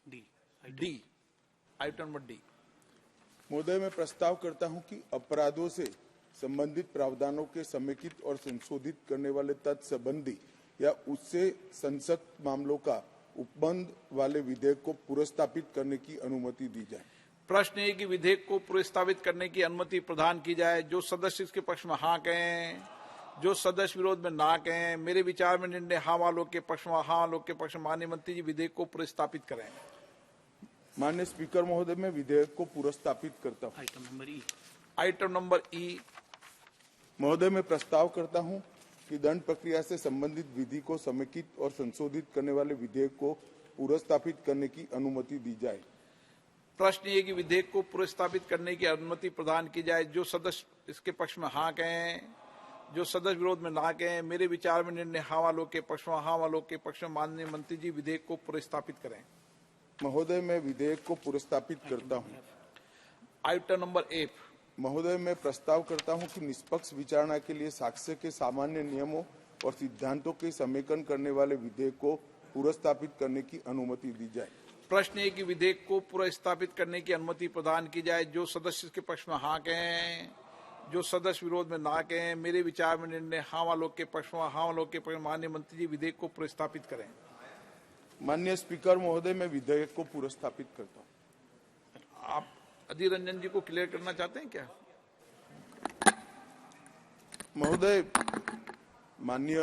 D, item number D. महोदय, मैं प्रस्ताव करता हूं कि अपराधों से संबंधित प्रावधानों के समेकित और संशोधित करने वाले तत्संबंधी या उससे संसक्त मामलों का उपबंध वाले विधेयक को पुरस्तापित करने की अनुमति दी जाए। प्रश्न है कि विधेयक को पुरस्तावित करने की अनुमति प्रदान की जाए। जो सदस्य इसके पक्ष में हाँ कहें, जो सदस्य विरोध में ना कहें। मेरे विचार में निर्णय हाँ वालों के पक्ष में, हाँ वालों के पक्ष में। माननीय मंत्री जी विधेयक को पुरस्तापित करें। माननीय स्पीकर महोदय, मैं विधेयक को पुरस्तापित करता हूं। आइटम नंबर ई। महोदय, मैं प्रस्ताव करता हूं कि दंड प्रक्रिया से संबंधित विधि को समेकित और संशोधित करने वाले विधेयक को पुरस्तापित करने की अनुमति दी जाए। प्रश्न ये कि विधेयक को पुरस्तावित करने की अनुमति प्रदान की जाए। जो सदस्य इसके पक्ष में हाँ कहें, जो सदस्य विरोध में ना कहें। मेरे विचार में निर्णय हाँ वालों के पक्ष में, हाँ वालों के पक्ष में। माननीय मंत्री जी विधेयक को पुरस्तापित करें। महोदय, मैं विधेयक को पुरस्तापित करता हूं। Item number F. महोदय, मैं प्रस्ताव करता हूं कि निष्पक्ष विचारणा के लिए साक्ष्य के सामान्य नियमों और सिद्धांतों के समेकन करने वाले विधेयक को पुरस्तापित करने की अनुमति दी जाए। प्रश्न है कि विधेयक को पुरस्तावित करने की अनुमति प्रदान की जाए। जो सदस्य इसके पक्ष में हाँ कहें, जो सदस्य विरोध में ना कहें। मेरे विचार में निर्णय हाँ वालों के पक्ष में, हाँ वालों के पक्ष में। माननीय मंत्री जी विधेयक को पुरस्तापित करें। माननीय स्पीकर महोदय, मैं विधेयक को पुरस्तापित करता हूं। आप अधीर रंजन जी को क्लियर करना चाहते हैं क्या? महोदय, माननीय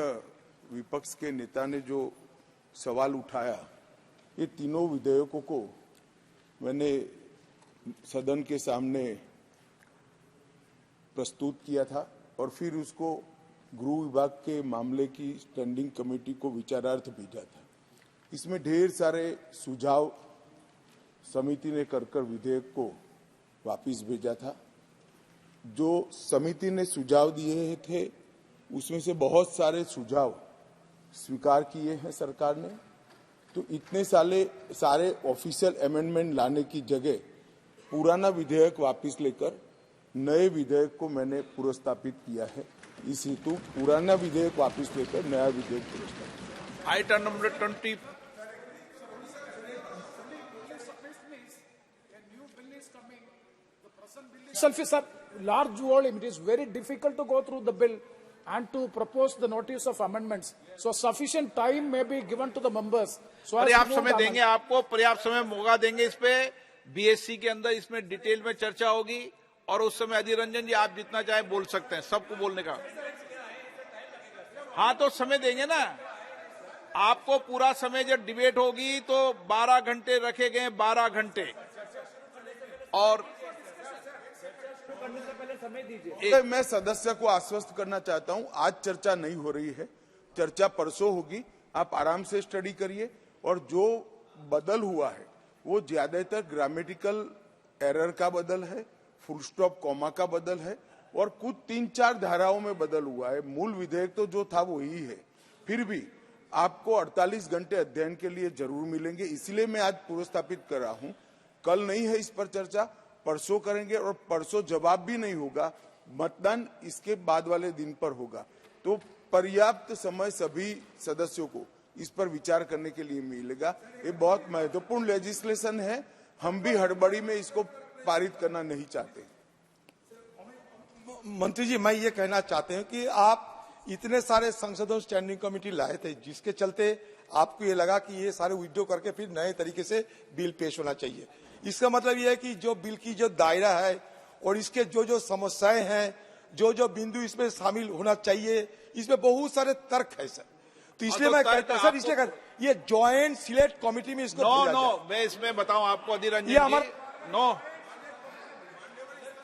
विपक्ष के नेता ने जो सवाल उठाया, ये तीनों विधेयकों को मैंने सदन के सामने प्रस्तुत किया था और फिर उसको गृह विभाग के मामले की स्टैंडिंग कमेटी को विचारार्थ भेजा था। इसमें ढेर सारे सुझाव समिति ने कर विधेयक को वापस भेजा था। जो समिति ने सुझाव दिए थे उसमें से बहुत सारे सुझाव स्वीकार किए हैं सरकार ने। तो इतने सारे ऑफिशियल अमेंडमेंट लाने की जगह पुराना विधेयक वापस लेकर नए विधेयक को मैंने पुरस्तापित किया है। इस हेतु पुराना विधेयक वापस लेकर नया विधेयक पुरस्तापित। Item number 20। Itself is a large volume. It is very difficult to go through the bill and to propose the notice of amendments. So sufficient time may be given to the members. So पर्याप्त समय देंगे आपको, पर्याप्त समय मौका देंगे। इस पे बीएससी के अंदर इसमें डिटेल में चर्चा होगी और उस समय अधीर रंजन जी आप जितना चाहे बोल सकते हैं, सबको बोलने का। हाँ तो समय देंगे ना आपको पूरा समय। जब डिबेट होगी तो 12 घंटे रखे गए, 12 घंटे। और मैं सदस्य को आश्वस्त करना चाहता हूं, आज चर्चा नहीं हो रही है, चर्चा परसों होगी। आप आराम से स्टडी करिए और जो बदल हुआ है वो ज्यादातर ग्रामेटिकल एरर का बदल है, फुल स्टॉप कॉमा का बदल है और कुछ 3-4 धाराओं में बदल हुआ है। मूल विधेयक तो जो था वही है। फिर भी आपको 48 घंटे अध्ययन के लिए जरूर मिलेंगे, इसलिए मैं आज पुरस्तापित कर रहा हूं। कल नहीं है इस पर चर्चा, परसों करेंगे और परसों जवाब भी नहीं होगा, मतदान इसके बाद वाले दिन पर होगा। तो पर्याप्त समय सभी सदस्यों को इस पर विचार करने के लिए मिलेगा। ये बहुत महत्वपूर्ण लेजिस्लेशन है, हम भी हड़बड़ी में इसको पारित करना नहीं चाहते। मंत्री जी, मैं ये कहना चाहते हैं कि आप इतने सारे संसदों स्टैंडिंग कमेटी लाए थे जिसके चलते आपको ये लगा कि ये सारे विड्रॉ करके फिर नए तरीके से बिल पेश होना चाहिए। इसका मतलब ये है कि जो बिल की जो दायरा है और इसके जो समस्याएं हैं, जो बिंदु इसमें शामिल होना चाहिए, इसमें बहुत सारे तर्क है सर। तो इसलिए मैं कहता सर, इसलिए ये ज्वाइंट सिलेक्ट कमेटी में इसको मैं इसमें बताऊं आपको अधीर रंजन जी,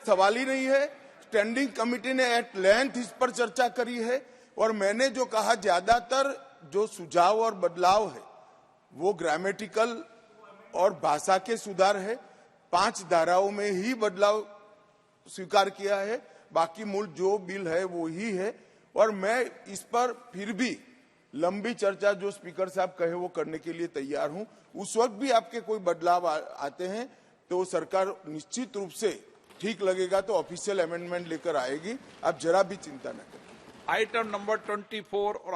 सवाल ही नहीं है। स्टैंडिंग कमेटी ने एट लेंथ इस पर चर्चा करी है और मैंने जो कहा, ज्यादातर जो सुझाव और बदलाव है वो ग्रामेटिकल और भाषा के सुधार है। 5 धाराओं में ही बदलाव स्वीकार किया है, बाकी मूल जो बिल है वो ही है। और मैं इस पर फिर भी लंबी चर्चा जो स्पीकर साहब कहे वो करने के लिए तैयार हूं। उस वक्त भी आपके कोई बदलाव आते हैं तो सरकार निश्चित रूप से ठीक लगेगा तो ऑफिशियल अमेंडमेंट लेकर आएगी, आप जरा भी चिंता न करें। आइटम नंबर 24 और